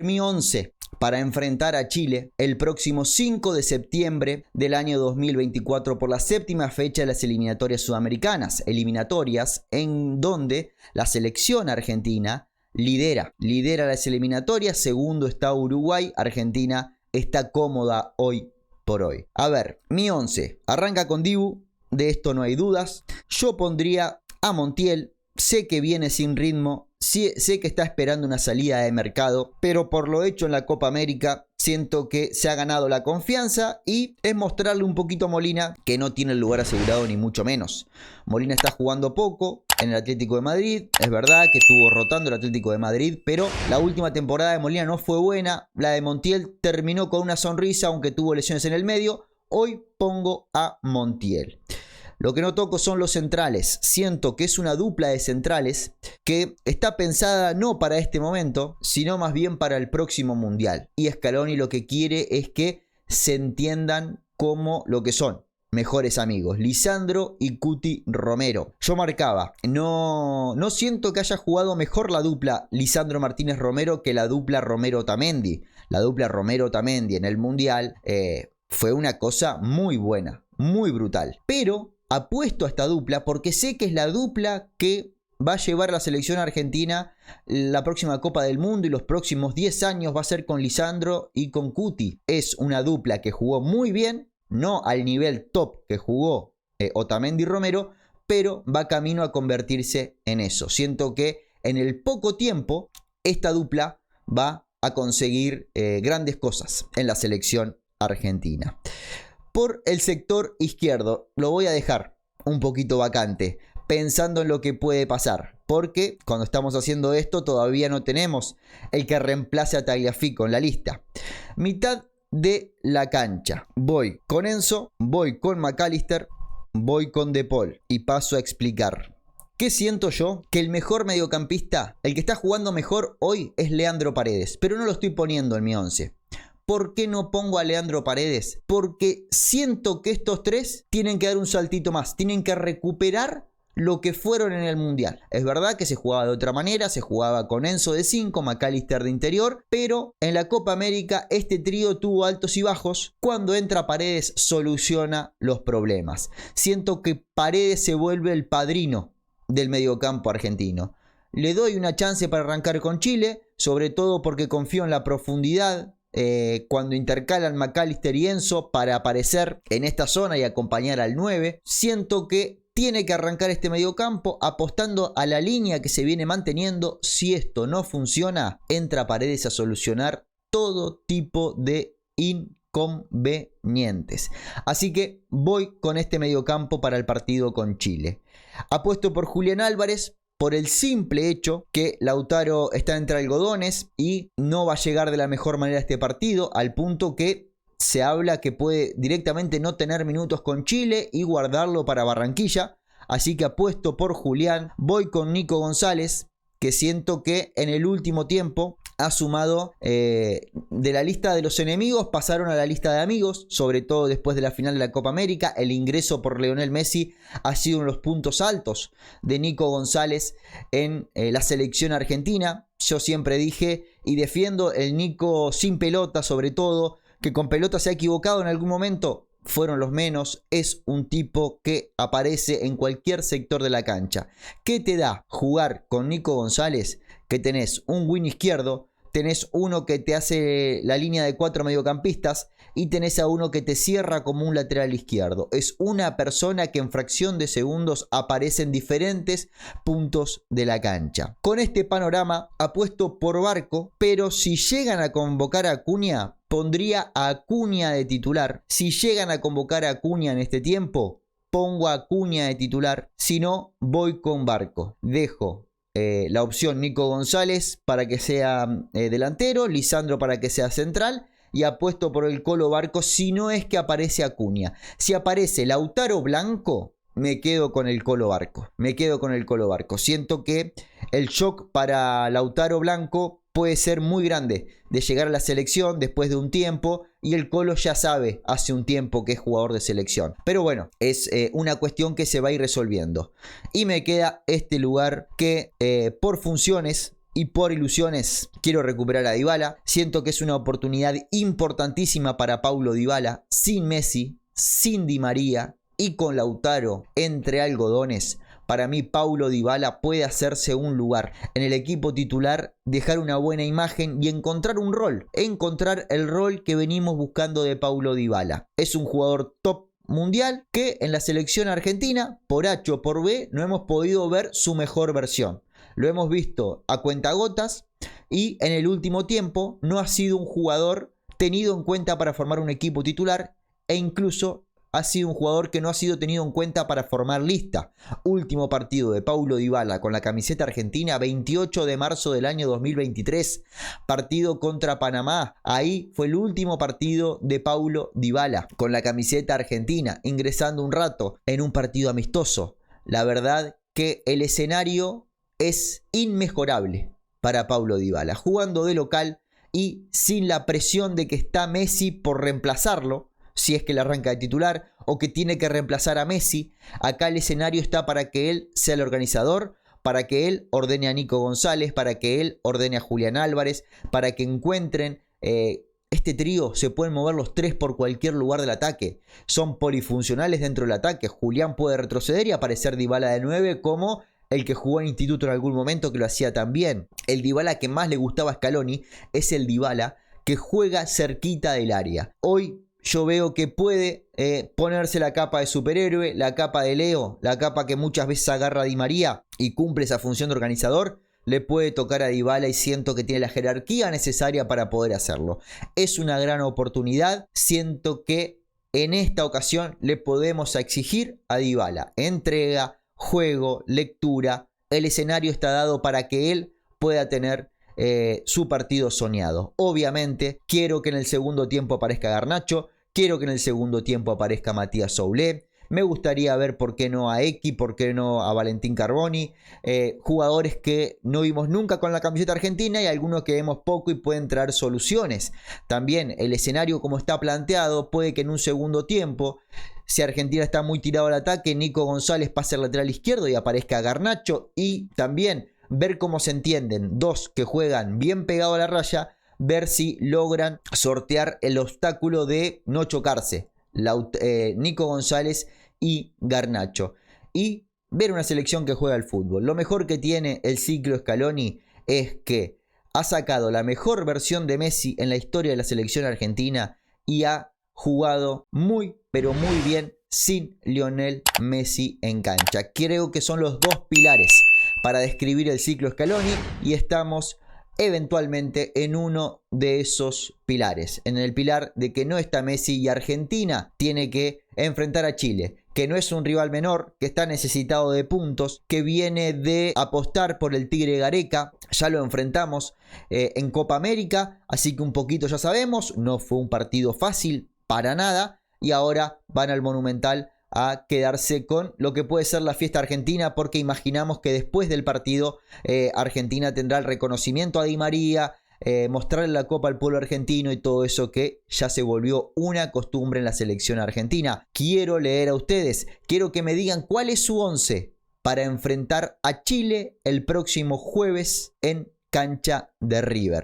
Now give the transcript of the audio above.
Mi 11 para enfrentar a Chile el próximo 5 de septiembre del año 2024 por la séptima fecha de las eliminatorias sudamericanas, eliminatorias en donde la selección argentina lidera las eliminatorias. Segundo está Uruguay. Argentina está cómoda hoy por hoy. A ver, mi 11 arranca con Dibu, de esto no hay dudas. Yo pondría a Montiel. Sé que viene sin ritmo, sé que está esperando una salida de mercado, pero por lo hecho en la Copa América siento que se ha ganado la confianza y es mostrarle un poquito a Molina que no tiene el lugar asegurado ni mucho menos. Molina está jugando poco en el Atlético de Madrid, es verdad que estuvo rotando el Atlético de Madrid, pero la última temporada de Molina no fue buena. La de Montiel terminó con una sonrisa aunque tuvo lesiones en el medio. Hoy pongo a Montiel. Lo que no toco son los centrales. Siento que es una dupla de centrales que está pensada no para este momento, sino más bien para el próximo mundial. Y Scaloni lo que quiere es que se entiendan como lo que son, mejores amigos. Lisandro y Cuti Romero. Yo marcaba, no siento que haya jugado mejor la dupla Lisandro Martínez Romero que la dupla Romero Otamendi. La dupla Romero Otamendi en el mundial fue una cosa muy buena, muy brutal. Pero apuesto a esta dupla porque sé que es la dupla que va a llevar a la selección argentina la próxima Copa del Mundo y los próximos 10 años va a ser con Lisandro y con Cuti. Es una dupla que jugó muy bien, no al nivel top que jugó Otamendi y Romero, pero va camino a convertirse en eso. Siento que en el poco tiempo esta dupla va a conseguir grandes cosas en la selección argentina. Por el sector izquierdo lo voy a dejar un poquito vacante, pensando en lo que puede pasar, porque cuando estamos haciendo esto todavía no tenemos el que reemplace a Tagliafico en la lista. Mitad de la cancha, voy con Enzo, voy con McAllister, voy con De Paul y paso a explicar. ¿Qué siento yo? Que el mejor mediocampista, el que está jugando mejor hoy es Leandro Paredes, pero no lo estoy poniendo en mi 11. ¿Por qué no pongo a Leandro Paredes? Porque siento que estos tres tienen que dar un saltito más, tienen que recuperar lo que fueron en el Mundial. Es verdad que se jugaba de otra manera, se jugaba con Enzo de 5, McAllister de interior, pero en la Copa América este trío tuvo altos y bajos. Cuando entra Paredes soluciona los problemas. Siento que Paredes se vuelve el padrino del mediocampo argentino. Le doy una chance para arrancar con Chile, sobre todo porque confío en la profundidad cuando intercalan McAllister y Enzo para aparecer en esta zona y acompañar al 9. Siento que tiene que arrancar este mediocampo apostando a la línea que se viene manteniendo. Si esto no funciona, entra Paredes a solucionar todo tipo de inconvenientes. Así que voy con este mediocampo para el partido con Chile. Apuesto por Julián Álvarez, por el simple hecho que Lautaro está entre algodones y no va a llegar de la mejor manera a este partido, al punto que se habla que puede directamente no tener minutos con Chile y guardarlo para Barranquilla. Así que apuesto por Julián. Voy con Nico González, que siento que en el último tiempo ha sumado de la lista de los enemigos, pasaron a la lista de amigos, sobre todo después de la final de la Copa América. El ingreso por Lionel Messi ha sido uno de los puntos altos de Nico González en la selección argentina. Yo siempre dije y defiendo el Nico sin pelota, sobre todo, que con pelota se ha equivocado en algún momento. Fueron los menos. Es un tipo que aparece en cualquier sector de la cancha. ¿Qué te da jugar con Nico González? Que tenés un win izquierdo, tenés uno que te hace la línea de 4 mediocampistas y tenés a uno que te cierra como un lateral izquierdo. Es una persona que en fracción de segundos aparece en diferentes puntos de la cancha. Con este panorama apuesto por Barco, pero si llegan a convocar a Acuña, pondría a Acuña de titular. Si llegan a convocar a Acuña en este tiempo, pongo a Acuña de titular. Si no, voy con Barco. Dejo la opción Nico González para que sea delantero, Lisandro para que sea central y apuesto por el Colo Barco si no es que aparece Acuña. Si aparece Lautaro Blanco, me quedo con el Colo Barco. Siento que el shock para Lautaro Blanco puede ser muy grande de llegar a la selección después de un tiempo y el Colo ya sabe hace un tiempo que es jugador de selección. Pero bueno, es una cuestión que se va a ir resolviendo. Y me queda este lugar que por funciones y por ilusiones quiero recuperar a Dybala. Siento que es una oportunidad importantísima para Paulo Dybala. Sin Messi, sin Di María y con Lautaro entre algodones, para mí Paulo Dybala puede hacerse un lugar en el equipo titular, dejar una buena imagen y encontrar un rol. Encontrar el rol que venimos buscando de Paulo Dybala. Es un jugador top mundial que en la selección argentina, por H o por B, no hemos podido ver su mejor versión. Lo hemos visto a cuentagotas y en el último tiempo no ha sido un jugador tenido en cuenta para formar un equipo titular e incluso ha sido un jugador que no ha sido tenido en cuenta para formar lista. Último partido de Paulo Dybala con la camiseta argentina, 28 de marzo del año 2023, partido contra Panamá. Ahí fue el último partido de Paulo Dybala con la camiseta argentina, ingresando un rato en un partido amistoso. La verdad que el escenario es inmejorable para Paulo Dybala, jugando de local y sin la presión de que está Messi por reemplazarlo, si es que le arranca de titular o que tiene que reemplazar a Messi. Acá el escenario está para que él sea el organizador, para que él ordene a Nico González, para que él ordene a Julián Álvarez, para que encuentren este trío. Se pueden mover los tres por cualquier lugar del ataque, son polifuncionales dentro del ataque. Julián puede retroceder y aparecer Dybala de 9 como el que jugó en Instituto en algún momento, que lo hacía también. El Dybala que más le gustaba a Scaloni es el Dybala que juega cerquita del área. Hoy yo veo que puede ponerse la capa de superhéroe, la capa de Leo, la capa que muchas veces agarra a Di María y cumple esa función de organizador. Le puede tocar a Dybala y siento que tiene la jerarquía necesaria para poder hacerlo. Es una gran oportunidad. Siento que en esta ocasión le podemos exigir a Dybala entrega, juego, lectura. El escenario está dado para que él pueda tener su partido soñado. Obviamente quiero que en el segundo tiempo aparezca Garnacho, quiero que en el segundo tiempo aparezca Matías Soulé. Me gustaría ver por qué no a X, por qué no a Valentín Carboni, jugadores que no vimos nunca con la camiseta argentina y algunos que vemos poco y pueden traer soluciones. También el escenario como está planteado, puede que en un segundo tiempo, si Argentina está muy tirado al ataque, Nico González pase al lateral izquierdo y aparezca Garnacho, y también ver cómo se entienden dos que juegan bien pegado a la raya, ver si logran sortear el obstáculo de no chocarse Nico González y Garnacho, y ver una selección que juega al fútbol. Lo mejor que tiene el ciclo Scaloni es que ha sacado la mejor versión de Messi en la historia de la selección argentina y ha jugado muy pero muy bien sin Lionel Messi en cancha. Creo que son los dos pilares para describir el ciclo Scaloni y estamos eventualmente en uno de esos pilares, en el pilar de que no está Messi y Argentina tiene que enfrentar a Chile, que no es un rival menor, que está necesitado de puntos, que viene de apostar por el Tigre Gareca. Ya lo enfrentamos en Copa América, así que un poquito ya sabemos, no fue un partido fácil para nada y ahora van al Monumental a quedarse con lo que puede ser la fiesta argentina, porque imaginamos que después del partido Argentina tendrá el reconocimiento a Di María, mostrarle la copa al pueblo argentino y todo eso que ya se volvió una costumbre en la selección argentina. Quiero leer a ustedes, quiero que me digan cuál es su 11 para enfrentar a Chile el próximo jueves en cancha de River.